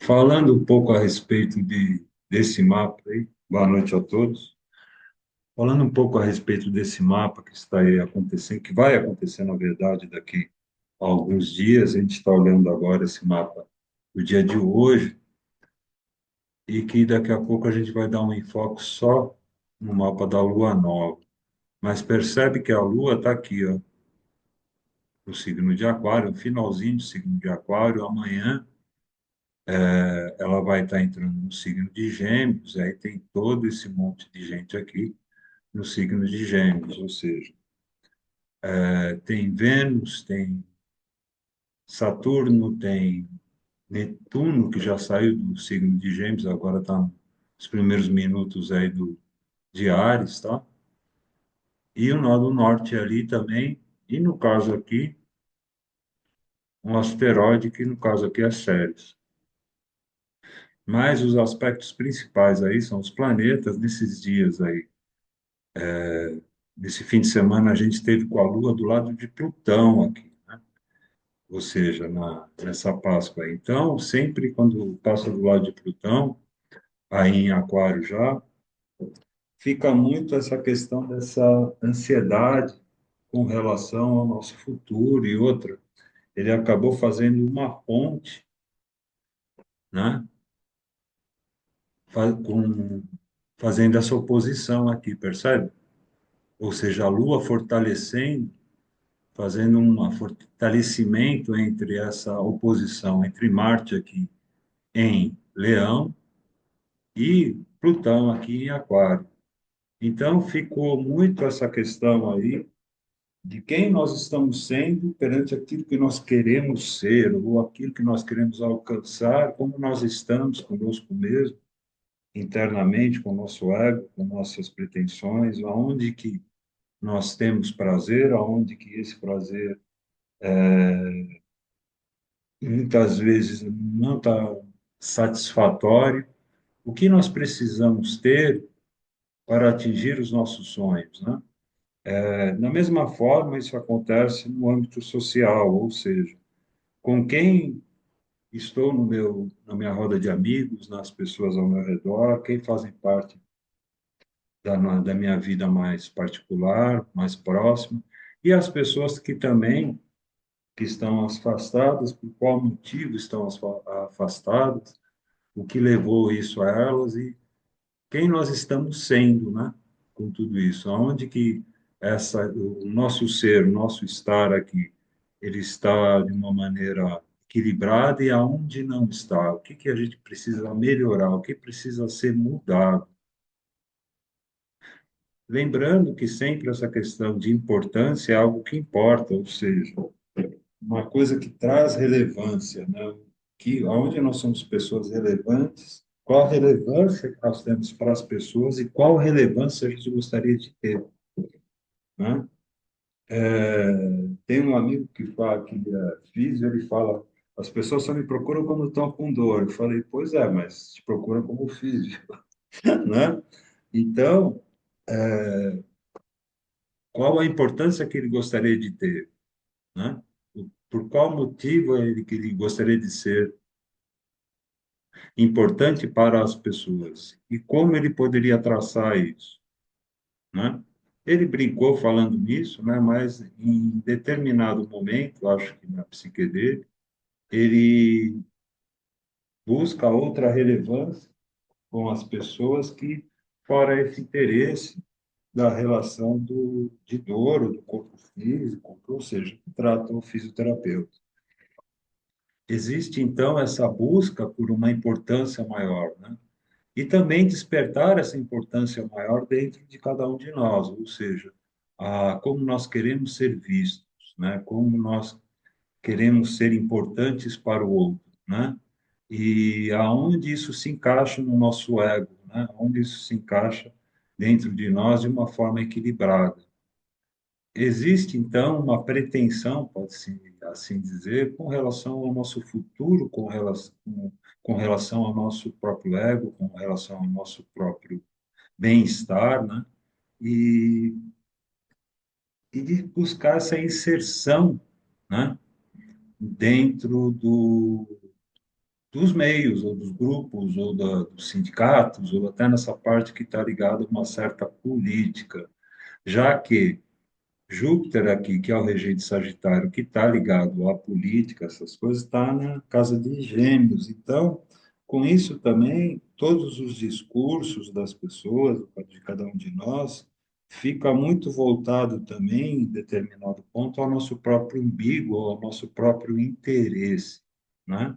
Falando um pouco a respeito desse mapa aí, boa noite a todos. Falando um pouco a respeito desse mapa que está aí acontecendo, que vai acontecer, na verdade, daqui a alguns dias, a gente está olhando agora esse mapa do dia de hoje, e que daqui a pouco a gente vai dar um enfoque só no mapa da Lua Nova. Mas percebe que a Lua está aqui, ó, no signo de Aquário, no finalzinho do signo de Aquário, amanhã ela vai estar entrando no signo de Gêmeos, aí tem todo esse monte de gente aqui no signo de Gêmeos, ou seja, tem Vênus, tem Saturno, tem Netuno, que já saiu do signo de Gêmeos, agora está nos primeiros minutos aí de Áries, tá? E o nó do norte ali também, e no caso aqui, um asteroide, que no caso aqui é Ceres. Mas os aspectos principais aí são os planetas nesses dias aí. Nesse fim de semana a gente esteve com a Lua do lado de Plutão aqui, né? Ou seja, nessa Páscoa aí. Então, sempre quando passa do lado de Plutão, aí em Aquário já, fica muito essa questão dessa ansiedade com relação ao nosso futuro e outra. Ele acabou fazendo uma ponte, né? Fazendo essa oposição aqui, percebe? Ou seja, a Lua fortalecendo, fazendo um fortalecimento entre essa oposição entre Marte aqui em Leão e Plutão aqui em Aquário. Então, ficou muito essa questão aí de quem nós estamos sendo perante aquilo que nós queremos ser, ou aquilo que nós queremos alcançar, como nós estamos conosco mesmo, internamente, com o nosso ego, com nossas pretensões, aonde que nós temos prazer, aonde que esse prazer muitas vezes não está satisfatório, o que nós precisamos ter para atingir os nossos sonhos, né? Da mesma forma, isso acontece no âmbito social, ou seja, com quem estou na minha roda de amigos, nas pessoas ao meu redor, quem fazem parte da minha vida mais particular, mais próxima, e as pessoas que também que estão afastadas, por qual motivo estão afastadas, o que levou isso a elas e quem nós estamos sendo, né? Com tudo isso, aonde que o nosso ser, o nosso estar aqui, ele está de uma maneira equilibrada e aonde não está, o que que a gente precisa melhorar, o que precisa ser mudado. Lembrando que sempre essa questão de importância é algo que importa, ou seja, uma coisa que traz relevância, né? Que onde nós somos pessoas relevantes, qual a relevância que nós temos para as pessoas e qual relevância a gente gostaria de ter, né? Tem um amigo que fala que é físico, ele fala, as pessoas só me procuram quando estão com dor. Eu falei, pois é, mas te procuram como físico, né? Então, qual a importância que ele gostaria de ter, né? Por qual motivo que ele gostaria de ser importante para as pessoas e como ele poderia traçar isso, né? Ele brincou falando nisso, né? Mas em determinado momento, acho que na psique dele, ele busca outra relevância com as pessoas que fora esse interesse da relação de dor ou do corpo físico, ou seja, que trata o fisioterapeuta. Existe, então, essa busca por uma importância maior, né? E também despertar essa importância maior dentro de cada um de nós, ou seja, como nós queremos ser vistos, né? Como nós queremos ser importantes para o outro, né? E aonde isso se encaixa no nosso ego, né? Onde isso se encaixa dentro de nós de uma forma equilibrada. Existe, então, uma pretensão, pode-se assim dizer, com relação ao nosso futuro, com relação ao nosso próprio ego, com relação ao nosso próprio bem-estar, né? E, e de buscar essa inserção, né? Dentro dos meios, ou dos grupos, ou dos sindicatos, ou até nessa parte que está ligada a uma certa política, já que Júpiter aqui, que é o regente Sagitário, que está ligado à política, essas coisas, está na casa de Gêmeos. Então, com isso também, todos os discursos das pessoas, de cada um de nós, fica muito voltado também, em determinado ponto, ao nosso próprio umbigo, ao nosso próprio interesse, né?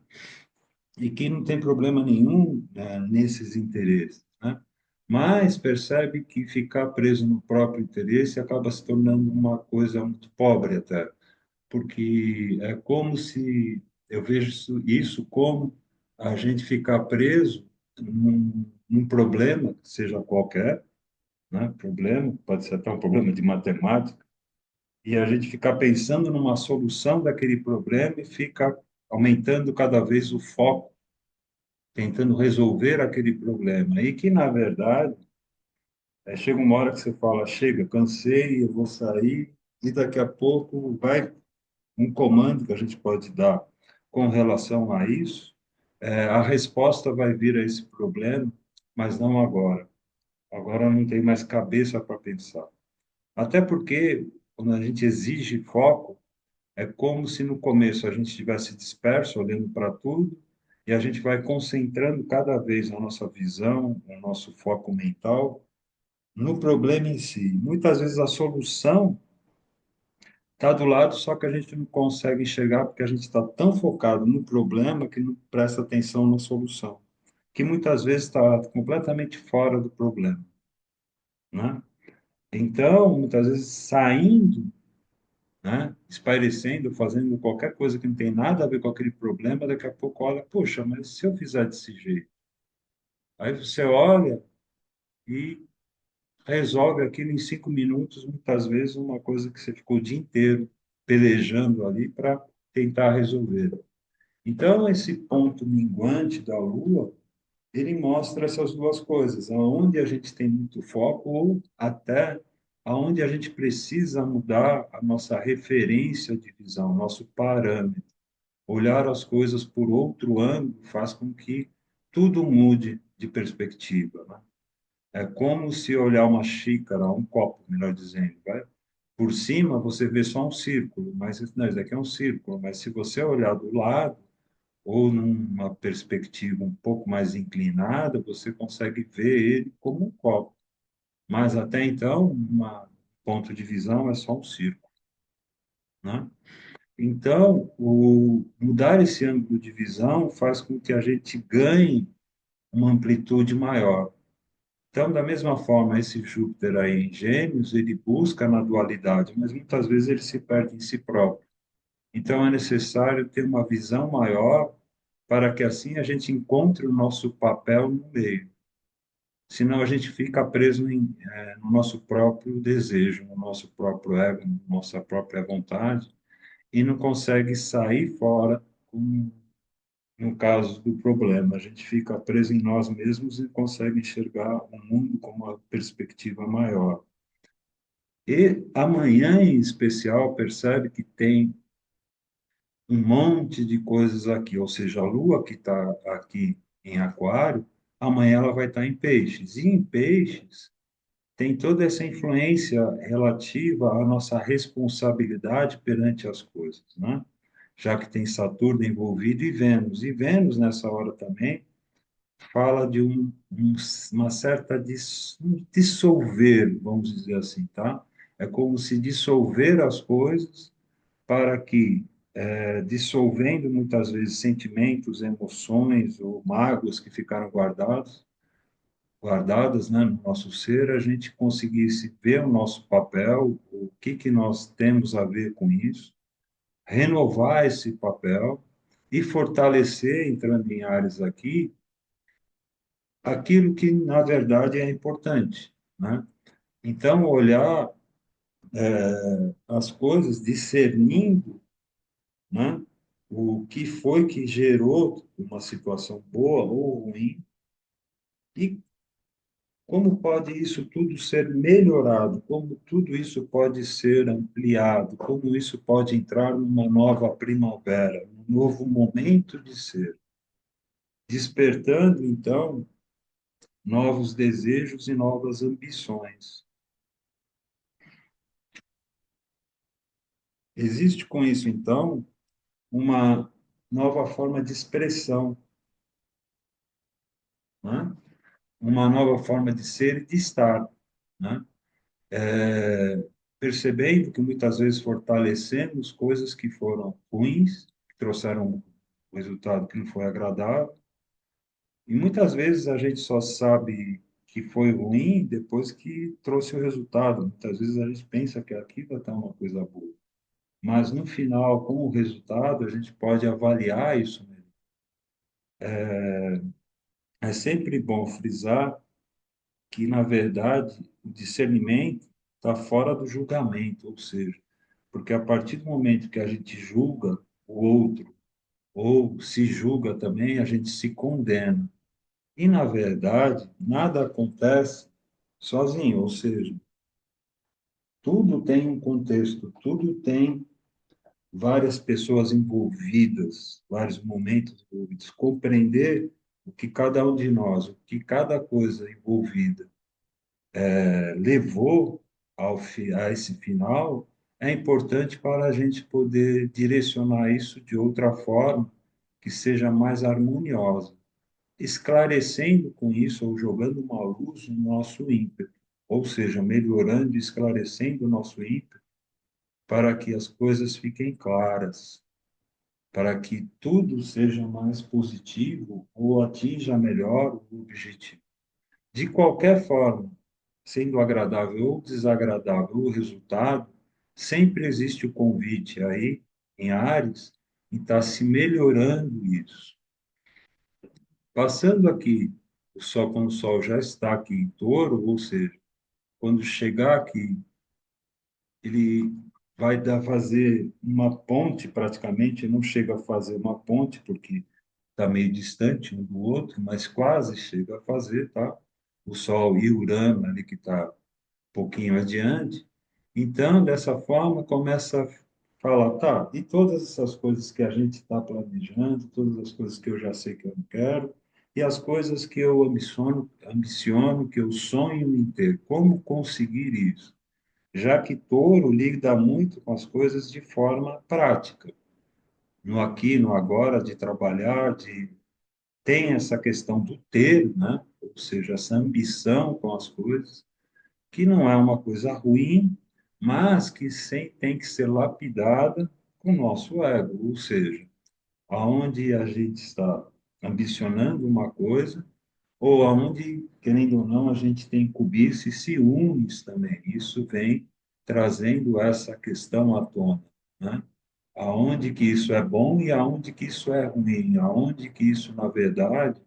E que não tem problema nenhum, né, nesses interesses, né? Mas percebe que ficar preso no próprio interesse acaba se tornando uma coisa muito pobre até, porque é como se eu vejo isso como a gente ficar preso num problema, seja qualquer, né? Problema, pode ser até um problema de matemática, e a gente ficar pensando numa solução daquele problema e fica aumentando cada vez o foco tentando resolver aquele problema. E que, na verdade, chega uma hora que você fala, chega, cansei, eu vou sair, e daqui a pouco vai um comando que a gente pode dar com relação a isso, a resposta vai vir a esse problema, mas não agora. Agora não tem mais cabeça para pensar. Até porque, quando a gente exige foco, é como se no começo a gente estivesse disperso, olhando para tudo, e a gente vai concentrando cada vez a nossa visão, o nosso foco mental no problema em si. Muitas vezes a solução está do lado, só que a gente não consegue enxergar porque a gente está tão focado no problema que não presta atenção na solução, que muitas vezes está completamente fora do problema, né? Então, muitas vezes saindo, né? Espairecendo, fazendo qualquer coisa que não tem nada a ver com aquele problema, daqui a pouco olha, poxa, mas se eu fizer desse jeito? Aí você olha e resolve aquilo em 5 minutos, muitas vezes uma coisa que você ficou o dia inteiro pelejando ali para tentar resolver. Então, esse ponto minguante da Lua, ele mostra essas duas coisas, aonde a gente tem muito foco ou até aonde a gente precisa mudar a nossa referência de visão, nosso parâmetro. Olhar as coisas por outro ângulo faz com que tudo mude de perspectiva, né? É como se olhar uma xícara, um copo, melhor dizendo, vai? Por cima você vê só um círculo, mas não, isso daqui é um círculo, mas se você olhar do lado ou numa perspectiva um pouco mais inclinada, você consegue ver ele como um copo. Mas até então, um ponto de visão é só um círculo, né? Então, mudar esse ângulo de visão faz com que a gente ganhe uma amplitude maior. Então, da mesma forma, esse Júpiter aí em Gêmeos, ele busca na dualidade, mas muitas vezes ele se perde em si próprio. Então, é necessário ter uma visão maior para que assim a gente encontre o nosso papel no meio. Senão a gente fica preso no nosso próprio desejo, no nosso próprio ego, na nossa própria vontade, e não consegue sair fora, como no caso do problema. A gente fica preso em nós mesmos e consegue enxergar o mundo com uma perspectiva maior. E amanhã, em especial, percebe que tem um monte de coisas aqui, ou seja, a Lua que está aqui em Aquário, amanhã ela vai estar em Peixes. E em Peixes tem toda essa influência relativa à nossa responsabilidade perante as coisas, né? Já que tem Saturno envolvido e Vênus. E Vênus, nessa hora também, fala de uma certa dissolver, vamos dizer assim, tá? É como se dissolver as coisas para que, dissolvendo muitas vezes sentimentos, emoções ou mágoas que ficaram guardadas, né, no nosso ser, a gente conseguisse ver o nosso papel, o que que nós temos a ver com isso, renovar esse papel e fortalecer, entrando em áreas aqui, aquilo que na verdade é importante, né? Então, olhar as coisas discernindo, né, o que foi que gerou uma situação boa ou ruim e como pode isso tudo ser melhorado, como tudo isso pode ser ampliado, como isso pode entrar numa nova primavera, um novo momento de ser. despertando, então, novos desejos e novas ambições. Existe com isso, então, uma nova forma de expressão, né? Uma nova forma de ser e de estar, né? Percebendo que muitas vezes fortalecemos coisas que foram ruins, que trouxeram um resultado que não foi agradável, e muitas vezes a gente só sabe que foi ruim depois que trouxe o resultado. Muitas vezes a gente pensa que aquilo está uma coisa boa, mas no final, com o resultado, a gente pode avaliar isso mesmo. É sempre bom frisar que, na verdade, o discernimento está fora do julgamento, ou seja, porque a partir do momento que a gente julga o outro, ou se julga também, a gente se condena. E, na verdade, nada acontece sozinho, ou seja, tudo tem um contexto, tudo tem várias pessoas envolvidas, vários momentos envolvidos. Compreender o que cada um de nós, o que cada coisa envolvida levou a esse final, é importante para a gente poder direcionar isso de outra forma que seja mais harmoniosa, esclarecendo com isso ou jogando uma luz no nosso ímpeto, ou seja, melhorando e esclarecendo o nosso ímpeto para que as coisas fiquem claras, para que tudo seja mais positivo ou atinja melhor o objetivo. De qualquer forma, sendo agradável ou desagradável o resultado, sempre existe o convite aí, em Ares, e está se melhorando isso. Passando aqui, o Sol, quando o Sol já está aqui em Touro, ou seja, quando chegar aqui, ele vai fazer uma ponte praticamente, não chega a fazer uma ponte, porque está meio distante um do outro, mas quase chega a fazer, tá? O Sol e Urano ali que está pouquinho adiante. Então, dessa forma, começa a falar, tá, e todas essas coisas que a gente está planejando, todas as coisas que eu já sei que eu não quero, e as coisas que eu ambiciono, que eu sonho em ter, como conseguir isso? Já que touro lida muito com as coisas de forma prática, no aqui, no agora, de trabalhar, de tem essa questão do ter, né? Ou seja, essa ambição com as coisas, que não é uma coisa ruim, mas que tem que ser lapidada com o nosso ego, ou seja, aonde a gente está ambicionando uma coisa, ou aonde, querendo ou não, a gente tem cobiça e ciúmes também. Isso vem trazendo essa questão à tona, né? Aonde que isso é bom e aonde que isso é ruim, aonde que isso, na verdade,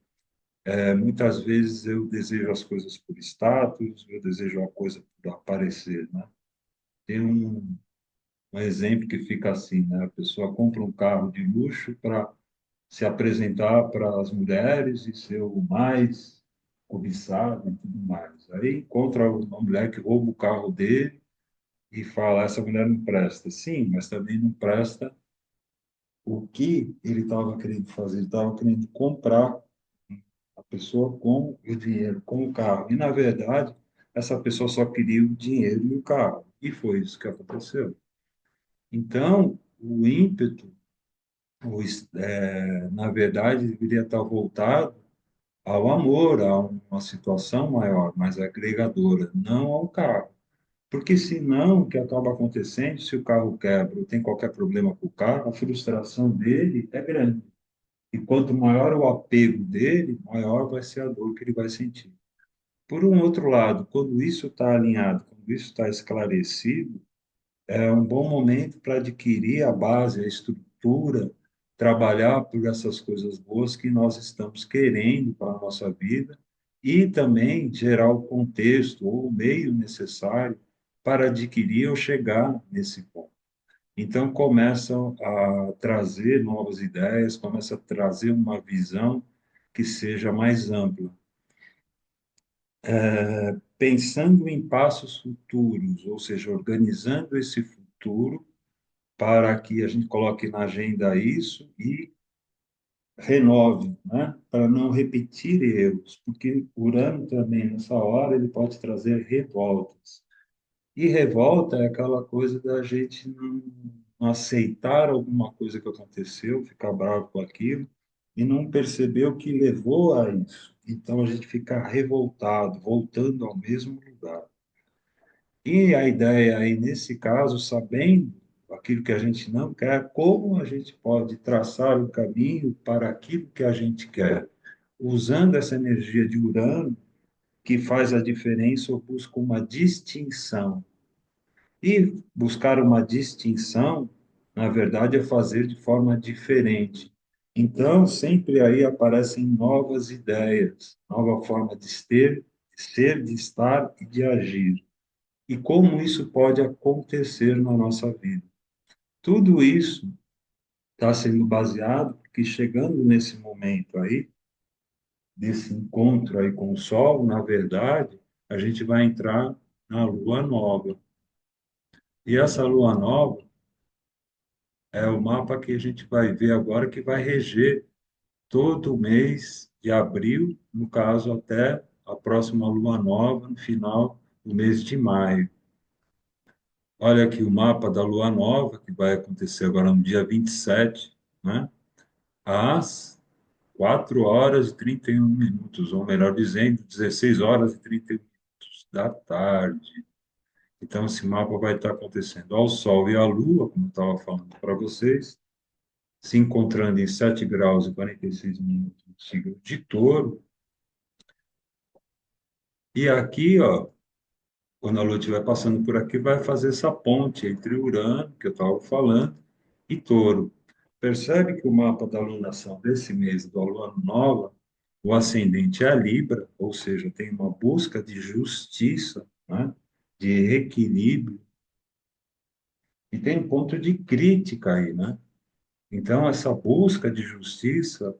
muitas vezes eu desejo as coisas por status, eu desejo a coisa por aparecer, né? Tem um exemplo que fica assim, né? A pessoa compra um carro de luxo para se apresentar para as mulheres e ser o mais cobiçado e tudo mais. Aí encontra uma mulher que rouba o carro dele e fala, essa mulher não presta. Sim, mas também não presta o que ele estava querendo fazer. Ele estava querendo comprar a pessoa com o dinheiro, com o carro. E, na verdade, essa pessoa só queria o dinheiro e o carro. E foi isso que aconteceu. Então, o ímpeto, na verdade, deveria estar voltado ao amor, a uma situação maior, mais agregadora, não ao carro. Porque senão, o que acaba acontecendo, se o carro quebra ou tem qualquer problema com o carro, a frustração dele é grande. E quanto maior o apego dele, maior vai ser a dor que ele vai sentir. Por um outro lado, quando isso está alinhado, quando isso está esclarecido, é um bom momento para adquirir a base, a estrutura, trabalhar por essas coisas boas que nós estamos querendo para a nossa vida e também gerar o contexto ou o meio necessário para adquirir ou chegar nesse ponto. Então, começam a trazer novas ideias, começa a trazer uma visão que seja mais ampla, pensando em passos futuros, ou seja, organizando esse futuro para que a gente coloque na agenda isso e renove, né? Para não repetir erros, porque Urano também, nessa hora, ele pode trazer revoltas. E revolta é aquela coisa da gente não aceitar alguma coisa que aconteceu, ficar bravo com aquilo, e não perceber o que levou a isso. Então a gente fica revoltado, voltando ao mesmo lugar. E a ideia aí, nesse caso, sabendo aquilo que a gente não quer, como a gente pode traçar o caminho para aquilo que a gente quer, usando essa energia de Urano, que faz a diferença ou busca uma distinção. E buscar uma distinção, na verdade, é fazer de forma diferente. Então, sempre aí aparecem novas ideias, nova forma de ser, de estar e de agir. E como isso pode acontecer na nossa vida. Tudo isso está sendo baseado porque chegando nesse momento aí, desse encontro aí com o Sol, na verdade, a gente vai entrar na Lua Nova. E essa Lua Nova é o mapa que a gente vai ver agora que vai reger todo o mês de abril, no caso até a próxima Lua Nova, no final do mês de maio. Olha aqui o mapa da Lua Nova, que vai acontecer agora no dia 27, né? Às 4 horas e 31 minutos, ou melhor dizendo, 16 horas e 31 minutos da tarde. Então, esse mapa vai estar acontecendo ao Sol e à Lua, como eu estava falando para vocês, se encontrando em 7 graus e 46 minutos no signo de Touro. E aqui, ó, quando a Lua estiver passando por aqui, vai fazer essa ponte entre Urano, que eu estava falando, e Touro. Percebe que o mapa da lunação desse mês, do Lua Nova, o ascendente é a Libra, ou seja, tem uma busca de justiça, né? De equilíbrio, e tem um ponto de crítica aí, né? Então, essa busca de justiça,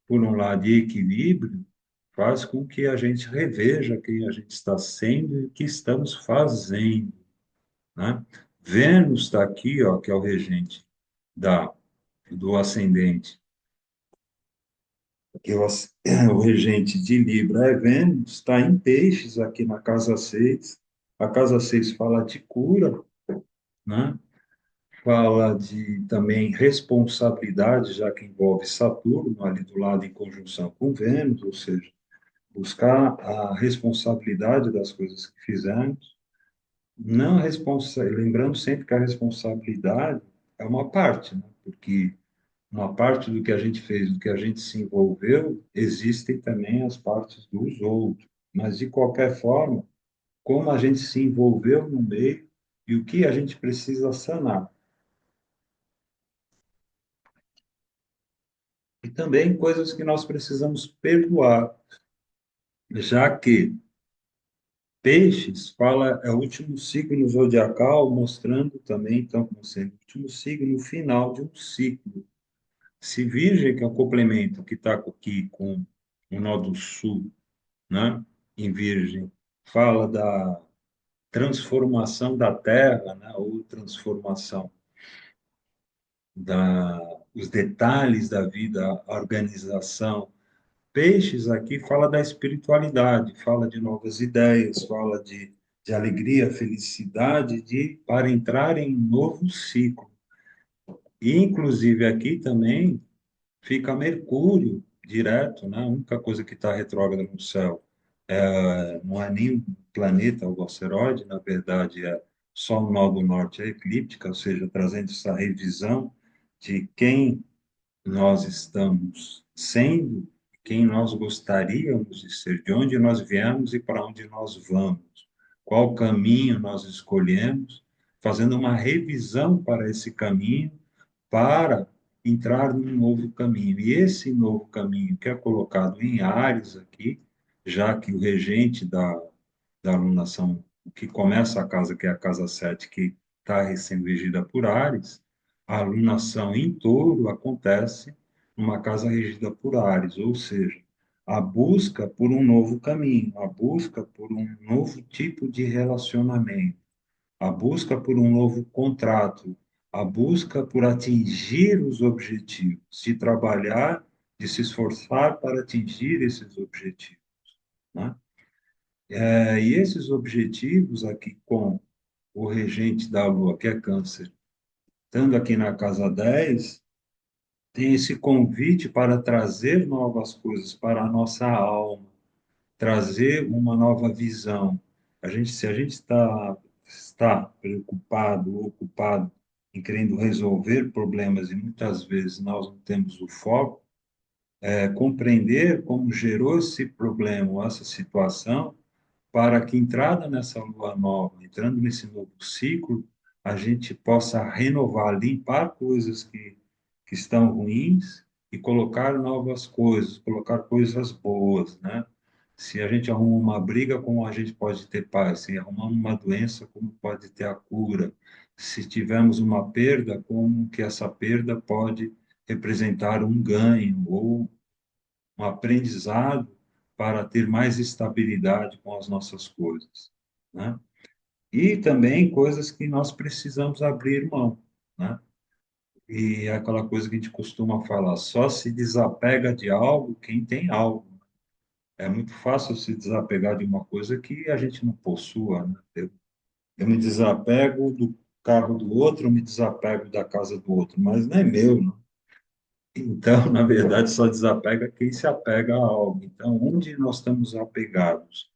por um lado, de equilíbrio, faz com que a gente reveja quem a gente está sendo e o que estamos fazendo, né? Vênus está aqui, ó, que é o regente da, do ascendente, que é o regente de Libra é Vênus, está em Peixes, aqui na casa 6. A casa 6 fala de cura, né? Fala de também responsabilidade, já que envolve Saturno ali do lado em conjunção com Vênus, ou seja, buscar a responsabilidade das coisas que fizemos, não lembrando sempre que a responsabilidade é uma parte, né? Porque uma parte do que a gente fez, do que a gente se envolveu, existem também as partes dos outros. Mas, de qualquer forma, como a gente se envolveu no meio e o que a gente precisa sanar. E também coisas que nós precisamos perdoar, já que Peixes fala, é o último signo zodiacal, mostrando também, então, como sendo o último signo, o final de um ciclo. Se Virgem, que é o complemento que está aqui com o nó do sul, né, em Virgem, fala da transformação da Terra, né, ou transformação os detalhes da vida, a organização. Peixes aqui fala da espiritualidade, fala de novas ideias, fala de alegria, felicidade, para entrar em um novo ciclo. E, inclusive, aqui também fica Mercúrio direto, né? A única coisa que está retrógrada no céu não é nem um planeta ou asteroide, na verdade é só o nó do norte, é eclíptica, ou seja, trazendo essa revisão de quem nós estamos sendo, quem nós gostaríamos de ser, de onde nós viemos e para onde nós vamos, qual caminho nós escolhemos, fazendo uma revisão para esse caminho, para entrar num novo caminho. E esse novo caminho que é colocado em Áries aqui, já que o regente da alunação, que começa a casa, que é a casa 7 que está sendo regida por Áries, a alunação em touro acontece numa casa regida por Áries, ou seja, a busca por um novo caminho, a busca por um novo tipo de relacionamento, a busca por um novo contrato, a busca por atingir os objetivos, de trabalhar, de se esforçar para atingir esses objetivos, né? E esses objetivos aqui com o regente da Lua, que é Câncer, estando aqui na casa 10 tem esse convite para trazer novas coisas para a nossa alma, trazer uma nova visão. Se a gente está preocupado ou ocupado em querendo resolver problemas e muitas vezes nós não temos o foco, compreender como gerou esse problema, ou essa situação, para que entrada nessa lua nova, entrando nesse novo ciclo, a gente possa renovar, limpar coisas que estão ruins e colocar novas coisas, colocar coisas boas, né? Se a gente arruma uma briga, como a gente pode ter paz? Se arrumamos uma doença, como pode ter a cura? Se tivermos uma perda, como que essa perda pode representar um ganho ou um aprendizado para ter mais estabilidade com as nossas coisas, né? E também coisas que nós precisamos abrir mão, né? E é aquela coisa que a gente costuma falar, só se desapega de algo quem tem algo. É muito fácil se desapegar de uma coisa que a gente não possua, né? Eu me desapego do carro do outro, eu me desapego da casa do outro, mas não é meu, né? Então, na verdade, só desapega quem se apega a algo. Então, onde nós estamos apegados?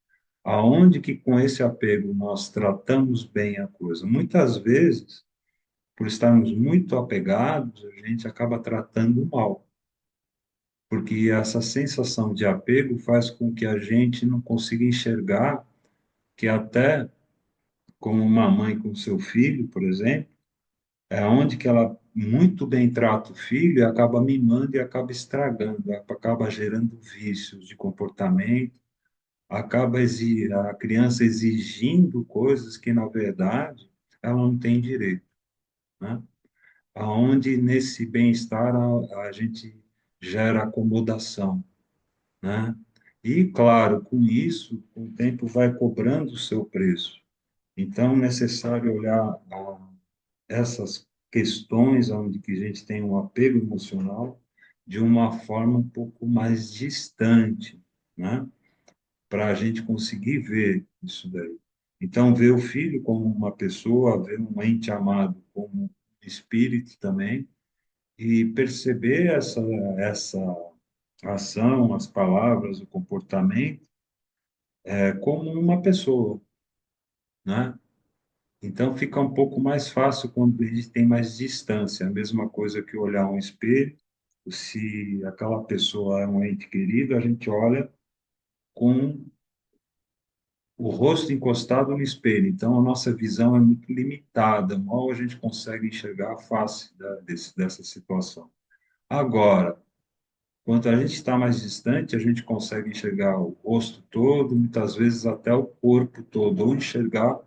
Aonde que com esse apego nós tratamos bem a coisa? Muitas vezes, por estarmos muito apegados, a gente acaba tratando mal, porque essa sensação de apego faz com que a gente não consiga enxergar que até como uma mãe com seu filho, por exemplo, é onde que ela muito bem trata o filho e acaba mimando e acaba estragando, acaba gerando vícios de comportamento, a criança exigindo coisas que, na verdade, ela não tem direito, né? Aonde nesse bem-estar a gente gera acomodação, né? E, claro, com isso, com o tempo vai cobrando o seu preço. Então, é necessário olhar essas questões onde que a gente tem um apego emocional de uma forma um pouco mais distante, né? Para a gente conseguir ver isso daí. Então, ver o filho como uma pessoa, ver um ente amado como um espírito também, e perceber essa ação, as palavras, o comportamento, como uma pessoa, né? Então fica um pouco mais fácil quando a gente tem mais distância. A mesma coisa que olhar um espelho, se aquela pessoa é um ente querido, a gente olha com o rosto encostado no espelho. Então a nossa visão é muito limitada, mal a gente consegue enxergar a face dessa situação. Agora, quando a gente está mais distante, a gente consegue enxergar o rosto todo, muitas vezes até o corpo todo, ou enxergar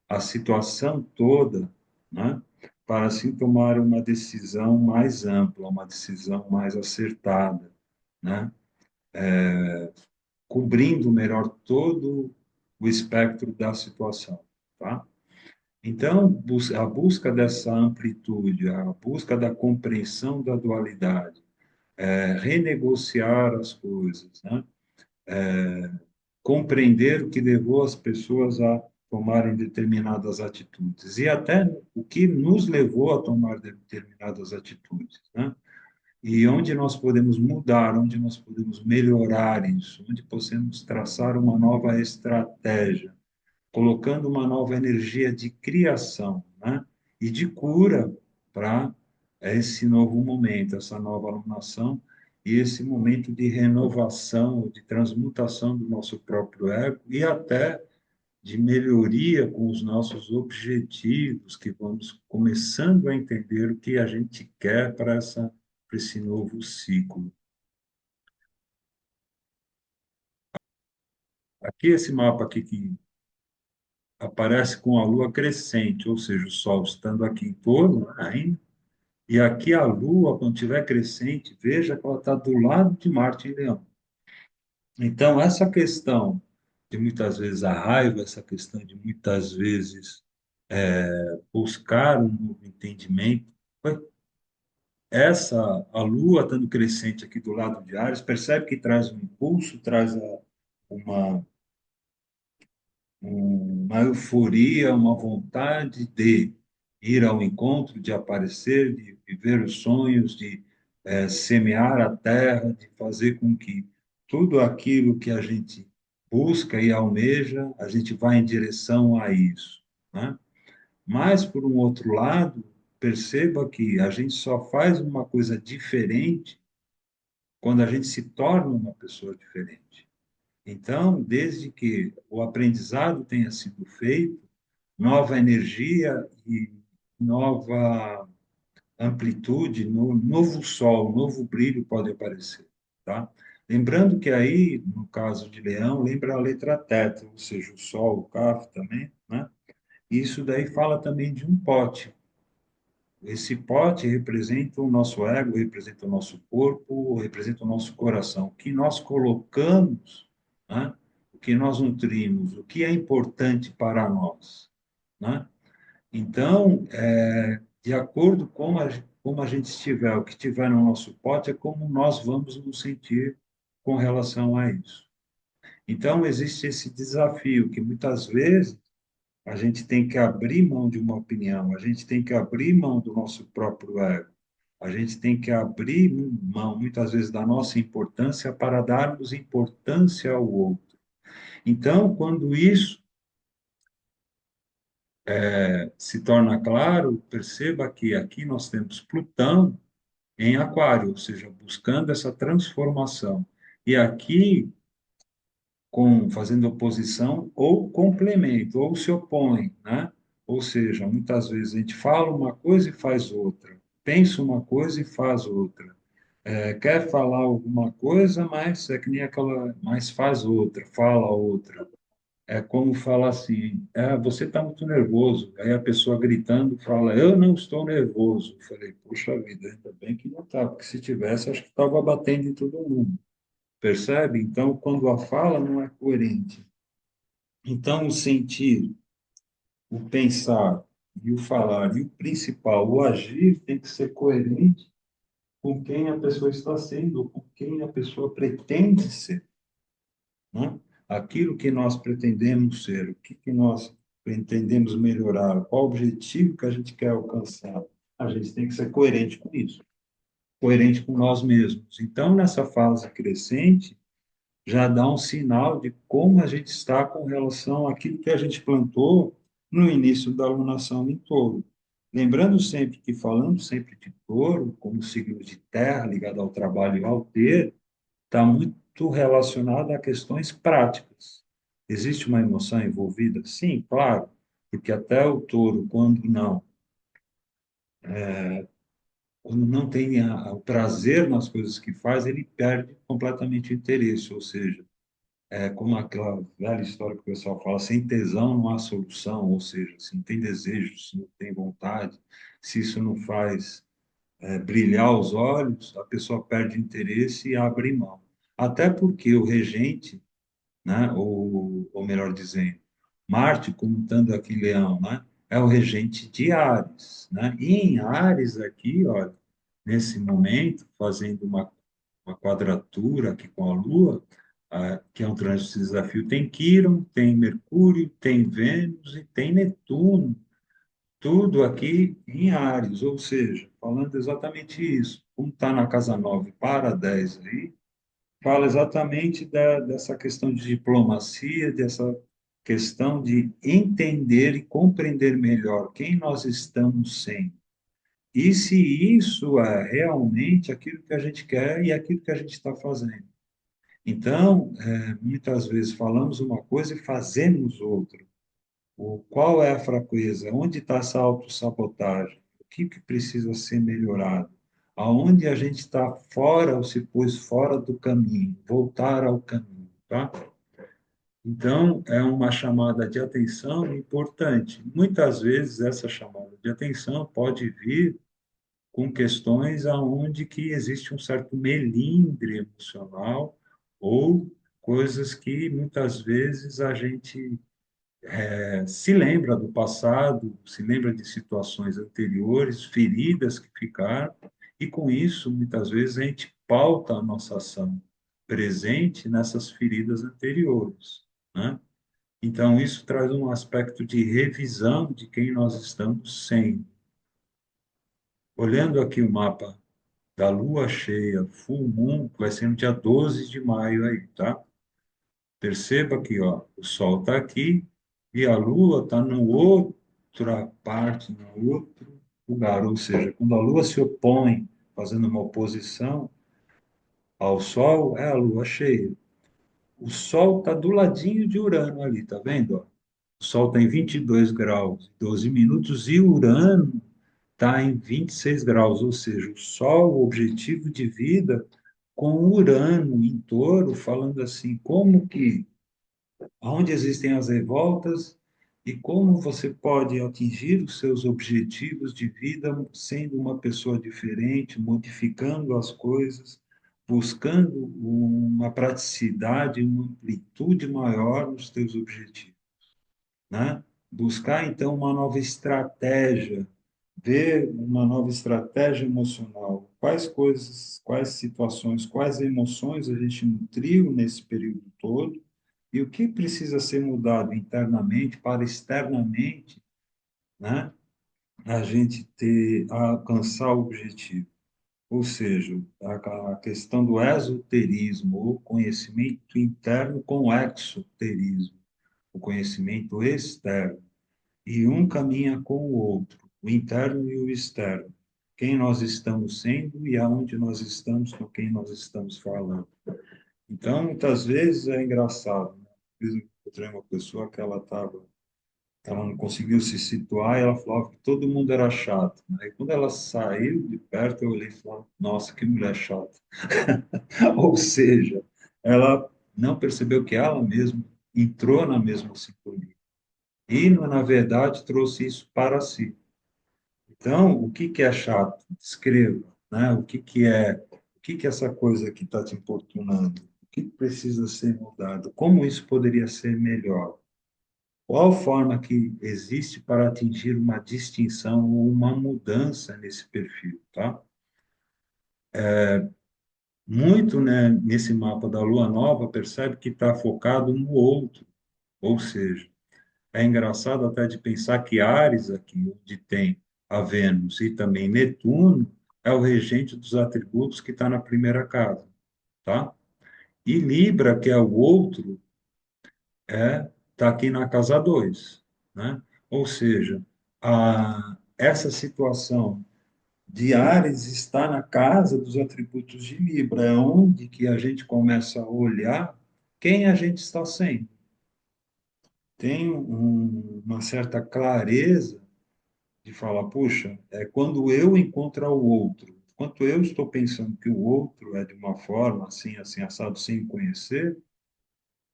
a situação toda, né, para assim tomar uma decisão mais ampla, uma decisão mais acertada, né, cobrindo melhor todo o espectro da situação, tá? Então, a busca dessa amplitude, a busca da compreensão da dualidade, renegociar as coisas, né? Compreender o que levou as pessoas a tomarem determinadas atitudes e até o que nos levou a tomar determinadas atitudes, né? E onde nós podemos mudar, onde nós podemos melhorar isso, onde podemos traçar uma nova estratégia, colocando uma nova energia de criação, né? E de cura para esse novo momento, essa nova alunação e esse momento de renovação, de transmutação do nosso próprio ego e até de melhoria com os nossos objetivos, que vamos começando a entender o que a gente quer para esse novo ciclo. Aqui esse mapa aqui que aparece com a lua crescente, ou seja, o sol estando aqui em torno ainda. E aqui a Lua, quando estiver crescente, veja que ela está do lado de Marte em Leão. Então, essa questão de muitas vezes a raiva, essa questão de muitas vezes buscar um novo entendimento. Oi? a Lua estando crescente aqui do lado de Áries, percebe que traz um impulso, traz uma, uma euforia, uma vontade de ir ao encontro, de aparecer, de viver os sonhos, de semear a terra, de fazer com que tudo aquilo que a gente busca e almeja, a gente vá em direção a isso, né? Mas, por um outro lado, perceba que a gente só faz uma coisa diferente quando a gente se torna uma pessoa diferente. Então, desde que o aprendizado tenha sido feito, nova energia e nova amplitude, novo sol, novo brilho pode aparecer, tá? Lembrando que aí, no caso de Leão, lembra a letra teta, ou seja, o sol, o café também, né? Isso daí fala também de um pote. Esse pote representa o nosso ego, representa o nosso corpo, representa o nosso coração. O que nós colocamos, né? O que nós nutrimos, o que é importante para nós, né? Então, de acordo com como a gente estiver, o que tiver no nosso pote, é como nós vamos nos sentir com relação a isso. Então, existe esse desafio que muitas vezes a gente tem que abrir mão de uma opinião, a gente tem que abrir mão do nosso próprio ego, a gente tem que abrir mão, muitas vezes, da nossa importância para darmos importância ao outro. Então, quando isso se torna claro, perceba que aqui nós temos Plutão em Aquário, ou seja, buscando essa transformação. E aqui fazendo oposição ou complemento, ou se opõe, né? Ou seja, muitas vezes a gente fala uma coisa e faz outra, pensa uma coisa e faz outra. Quer falar alguma coisa, mas é que nem aquela, mas faz outra, fala outra. É como falar assim, você está muito nervoso. Aí a pessoa gritando fala, eu não estou nervoso. Eu falei, puxa vida, ainda bem que não está, porque se tivesse, acho que estava batendo em todo mundo. Percebe? Então, quando a fala não é coerente. Então, o sentir, o pensar e o falar, e o principal, o agir, tem que ser coerente com quem a pessoa está sendo, ou com quem a pessoa pretende ser, né? Aquilo que nós pretendemos ser, o que nós pretendemos melhorar, qual o objetivo que a gente quer alcançar, a gente tem que ser coerente com isso, coerente com nós mesmos. Então, nessa fase crescente, já dá um sinal de como a gente está com relação àquilo que a gente plantou no início da alunação em touro. Lembrando sempre que, falando sempre de touro, como signo de terra ligado ao trabalho e ao ter, está muito relacionado a questões práticas. Existe uma emoção envolvida? Sim, claro, porque até o touro, quando não tem o prazer nas coisas que faz, ele perde completamente o interesse, ou seja, como aquela velha história que o pessoal fala, sem tesão não há solução, ou seja, se não tem desejo, se não tem vontade, se isso não faz brilhar os olhos, a pessoa perde interesse e abre mão. Até porque o regente, né, ou melhor dizendo, Marte, como estando aqui em Leão, né, é o regente de Áries, né? E em Áries aqui, olha, nesse momento, fazendo uma quadratura aqui com a Lua, que é um trânsito de desafio, tem Quirón, tem Mercúrio, tem Vênus e tem Netuno, tudo aqui em Áries, ou seja, falando exatamente isso, como está na casa 9 para 10 aí, fala exatamente dessa questão de diplomacia, dessa questão de entender e compreender melhor quem nós estamos sendo. E se isso é realmente aquilo que a gente quer e aquilo que a gente está fazendo. Então, muitas vezes falamos uma coisa e fazemos outra. Qual é a fraqueza? Onde está essa autossabotagem? O que precisa ser melhorado? Aonde a gente está fora ou se pôs fora do caminho? Voltar ao caminho, tá? Então, é uma chamada de atenção importante. Muitas vezes, essa chamada de atenção pode vir com questões aonde que existe um certo melindre emocional ou coisas que muitas vezes a gente se lembra do passado, se lembra de situações anteriores, feridas que ficaram, E com isso, muitas vezes, a gente pauta a nossa ação presente nessas feridas anteriores, né? Então, isso traz um aspecto de revisão de quem nós estamos sendo. Olhando aqui o mapa da lua cheia, full moon, que vai ser no dia 12 de maio aí, tá? Perceba que, ó, o Sol está aqui e a Lua está no outra parte, no outro lugar. Ou seja, quando a Lua se opõe, fazendo uma oposição ao Sol, é a Lua cheia. O Sol está do ladinho de Urano ali, tá vendo? Ó? O Sol está em 22 graus e 12 minutos e Urano está em 26 graus. Ou seja, o Sol, o objetivo de vida, com Urano em touro, falando assim, como que onde existem as revoltas e como você pode atingir os seus objetivos de vida sendo uma pessoa diferente, modificando as coisas, buscando uma praticidade, uma amplitude maior nos teus objetivos, né? Buscar então uma nova estratégia, ver uma nova estratégia emocional. Quais coisas, quais situações, quais emoções a gente nutriu nesse período todo e o que precisa ser mudado internamente para externamente, né? A gente ter, alcançar o objetivo. Ou seja, a questão do esoterismo, ou conhecimento interno com o exoterismo, o conhecimento externo. E um caminha com o outro, o interno e o externo. Quem nós estamos sendo e aonde nós estamos, com quem nós estamos falando. Então, muitas vezes é engraçado, né? Às vezes eu encontrei uma pessoa que ela não conseguiu se situar e ela falava que todo mundo era chato. Aí, quando ela saiu de perto, eu olhei e falei, nossa, que mulher chata. Ou seja, ela não percebeu que ela mesma entrou na mesma sintonia. E, na verdade, trouxe isso para si. Então, o que que é chato? Escreva, né? O que que é essa coisa que está te importunando? O que precisa ser mudado? Como isso poderia ser melhor? Qual forma que existe para atingir uma distinção ou uma mudança nesse perfil, tá? Muito, né, nesse mapa da Lua Nova, percebe que está focado no outro, ou seja, é engraçado até de pensar que Áries, aqui, onde tem a Vênus e também Netuno, é o regente dos atributos que está na primeira casa, tá? E Libra, que é o outro, está aqui na casa 2, né? Ou seja, essa situação de Áries está na casa dos atributos de Libra, é onde que a gente começa a olhar quem a gente está sendo. Tem uma certa clareza de falar, puxa, é quando eu encontro o outro, enquanto eu estou pensando que o outro é de uma forma assim, assim, assado, sem conhecer,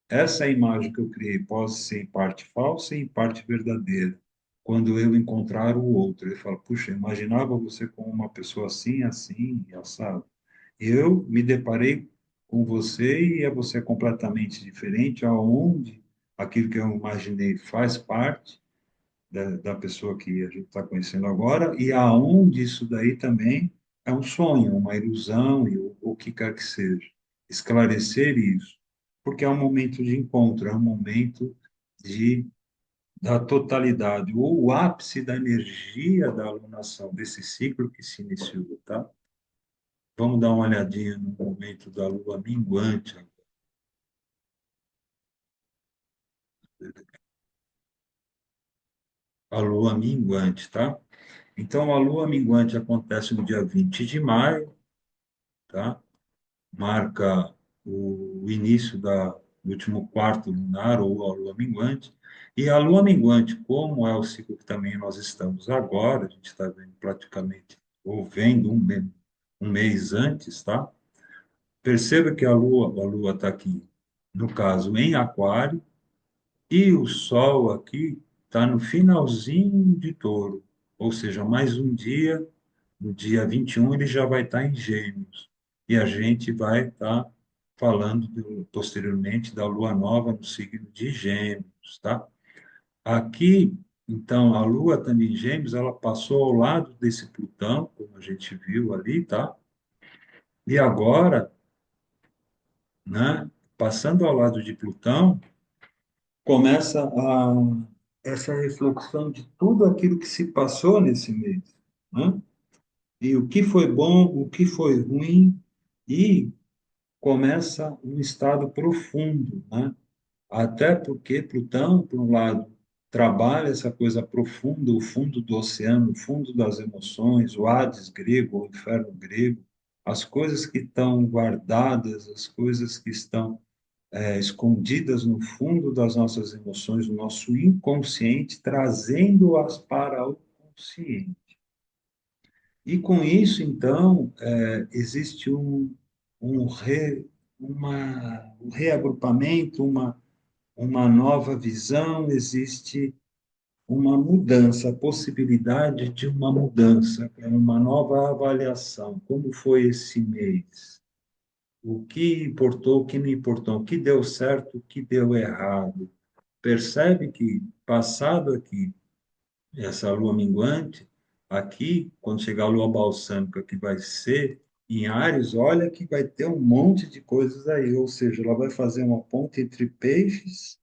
essa imagem que eu criei pode ser em parte falsa e em parte verdadeira. Quando eu encontrar o outro, ele fala, puxa, eu imaginava você como uma pessoa assim, assim, e assado. Eu me deparei com você e você é completamente diferente, aonde aquilo que eu imaginei faz parte da pessoa que a gente está conhecendo agora, e aonde isso daí também é um sonho, uma ilusão, e o que quer que seja. Esclarecer isso, porque é um momento de encontro, é um momento de, da totalidade, ou o ápice da energia da alunação, desse ciclo que se iniciou, tá? Vamos dar uma olhadinha no momento da lua minguante, a lua minguante, tá? Então, a lua minguante acontece no dia 20 de maio, tá? Marca o início do último quarto lunar ou a lua minguante. E a lua minguante, como é o ciclo que também nós estamos agora, a gente está vendo praticamente, ou vendo um mês antes, tá? Perceba que a lua está aqui, no caso, em Aquário, e o Sol aqui está no finalzinho de Touro, ou seja, mais um dia, no dia 21 ele já vai estar em Gêmeos. E a gente vai estar falando posteriormente da Lua Nova no signo de Gêmeos, tá? Aqui Então, a Lua também em Gêmeos, ela passou ao lado desse Plutão, como a gente viu ali, tá? E agora, né, passando ao lado de Plutão, começa essa reflexão de tudo aquilo que se passou nesse mês, né? E o que foi bom, o que foi ruim, e começa um estado profundo, né? Até porque Plutão, por um lado, trabalha essa coisa profunda, o fundo do oceano, o fundo das emoções, o Hades grego, o inferno grego, as coisas que estão guardadas, as coisas que estão escondidas no fundo das nossas emoções, no nosso inconsciente, trazendo-as para o consciente. E com isso, então, existe um, um reagrupamento, uma nova visão, existe uma mudança, a possibilidade de uma mudança, uma nova avaliação. Como foi esse mês? O que importou, o que não importou, o que deu certo, o que deu errado. Percebe que, passado aqui essa lua minguante, aqui, quando chegar a lua balsâmica, que vai ser em Áries, olha que vai ter um monte de coisas aí, ou seja, ela vai fazer uma ponte entre peixes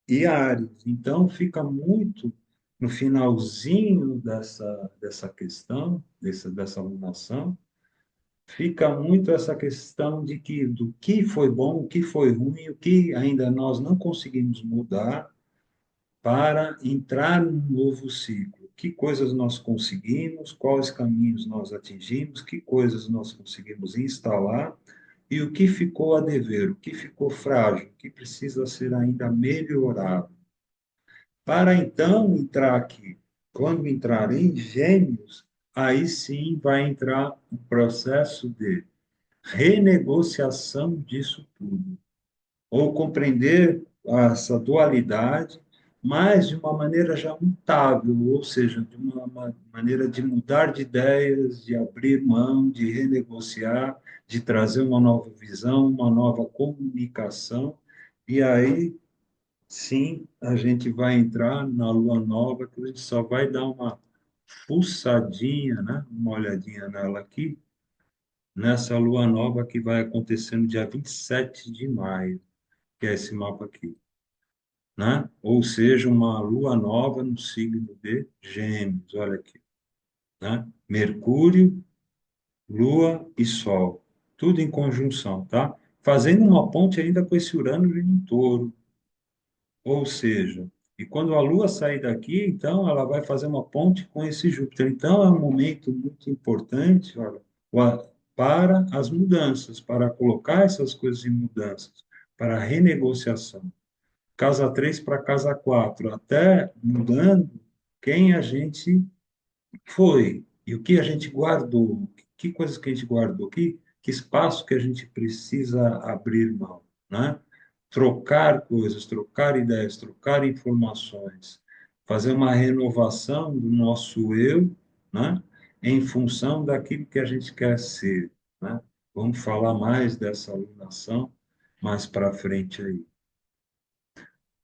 e Áries. Então, fica muito no finalzinho dessa questão, dessa alunação, fica muito essa questão de que do que foi bom, o que foi ruim, o que ainda nós não conseguimos mudar para entrar num novo ciclo. Que coisas nós conseguimos, quais caminhos nós atingimos, que coisas nós conseguimos instalar e o que ficou a dever, o que ficou frágil, o que precisa ser ainda melhorado. Para então entrar aqui, quando entrar em Gêmeos, aí sim vai entrar o processo de renegociação disso tudo, ou compreender essa dualidade, mas de uma maneira já mutável, ou seja, de uma maneira de mudar de ideias, de abrir mão, de renegociar, de trazer uma nova visão, uma nova comunicação, e aí sim, a gente vai entrar na lua nova, que a gente só vai dar uma fuçadinha, né? Uma olhadinha nela aqui, nessa lua nova que vai acontecer no dia 27 de maio, que é esse mapa aqui, né? Ou seja, uma lua nova no signo de Gêmeos, olha aqui, né? Mercúrio, Lua e Sol, tudo em conjunção, tá? Fazendo uma ponte ainda com esse Urano em Touro. Ou seja, e quando a Lua sair daqui, então ela vai fazer uma ponte com esse Júpiter. Então é um momento muito importante, olha, para as mudanças, para colocar essas coisas em mudanças, para a renegociação. Casa 3 para casa 4, até mudando quem a gente foi e o que a gente guardou, que coisas que a gente guardou, que espaço que a gente precisa abrir mão, né? Trocar coisas, trocar ideias, trocar informações, fazer uma renovação do nosso eu, né? Em função daquilo que a gente quer ser, né? Vamos falar mais dessa alunação mais para frente aí.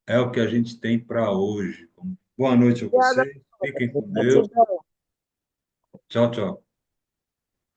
É o que a gente tem para hoje. Boa noite a Obrigada. vocês. Fiquem com Deus. Gratidão. Tchau, tchau.